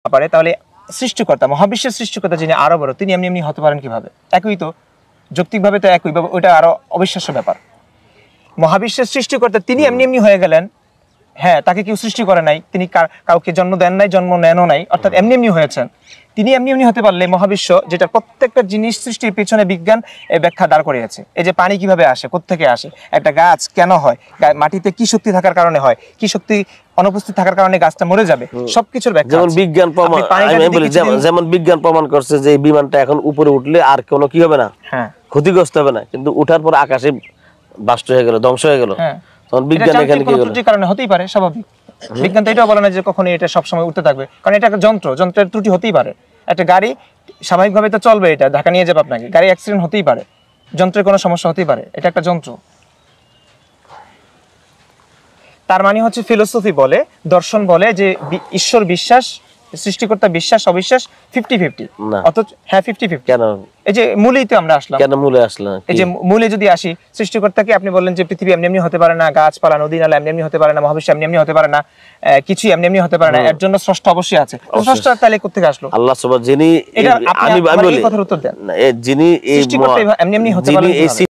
পারে তাহলে সৃষ্টিকর্তা মহাবিশ্বের সৃষ্টিকর্তা যিনি আরো বড় তিনি এমনি এমনি হতে পারেন কিভাবে? একই তো, যৌক্তিকভাবে তো একই, ওইটা আরো অবিশ্বাস্য ব্যাপার। মহাবিশ্বের সৃষ্টিকর্তা তিনি এমনি এমনি হয়ে গেলেন, হ্যাঁ তাকে কেউ সৃষ্টি করে নাই, তিনি কাউকে জন্ম দেন নাই, জন্ম নেনও নাই, অর্থাৎ এমনি এমনি হয়েছেন। তিনি এমনি এমনি হতে পারলে মহাবিশ্ব, যেটা প্রত্যেকটা জিনিস সৃষ্টির পিছনে বিজ্ঞান ব্যাখ্যা দাঁড় করিয়েছে। এই যে পানি কিভাবে আসে, কোত্থেকে আসে, একটা গাছ কেন হয়, মাটিতে কি শক্তি থাকার কারণে হয়, কি শক্তি অনুপস্থিত থাকার কারণে গাছটা মরে যাবে, সবকিছুর ব্যাখ্যা। যেমন বিজ্ঞান প্রমাণ, যেমন বিজ্ঞান প্রমাণ করছে যে বিমানটা এখন উপরে উঠলে আর কোনো কি হবে না, হ্যাঁ ক্ষতিগ্রস্ত হবে না, কিন্তু উঠার পর আকাশে বাস্ট হয়ে গেল, ধ্বংস হয়ে গেল, তখন বিজ্ঞান এখানে কি হলো? ত্রুটির কারণে হতেই পারে, স্বাভাবিক। বিজ্ঞান তো এটাও বলে না যে কখনোই এটা সবসময় উঠতে থাকবে, কারণ এটা একটা যন্ত্র, যন্ত্রের ত্রুটি হতেই পারে। একটা গাড়ি স্বাভাবিকভাবে তো চলবে, এটা ঢাকা নিয়ে যাবে আপনাকে, গাড়ি অ্যাক্সিডেন্ট হতেই পারে, যন্ত্রের কোনো সমস্যা হতেই পারে, এটা একটা যন্ত্র। তার মানে হচ্ছে ফিলোসফি বলে, দর্শন বলে যে ঈশ্বর বিশ্বাস, সৃষ্টিকর্তা বিশ্বাস, অবিশ্বাস 50-50। অথচ হ্যাঁ 50-50 কেন? এই যে মূলেই তো আমরা আসলাম। কেন মূলে আসলাম? এই যে মূলে যদি আসি, সৃষ্টিকর্তাকে আপনি বললেন যে পৃথিবী এমনি এমনি হতে পারে না, গাছপালা নদী নালা এমনি এমনি হতে পারে না, মহাবিশ্ব এমনি এমনি হতে পারে না, কিছুই এমনি এমনি হতে পারে না, এর জন্য স্রষ্টা অবশ্যই আছে। স্রষ্টা তাহলে কোত্থেকে আসলো? আল্লাহ সুবহানাহু, যিনি আমি এই কথার উত্তর দেন, যিনি এই সৃষ্টিকর্তা এমনি এমনি হতে পারে না।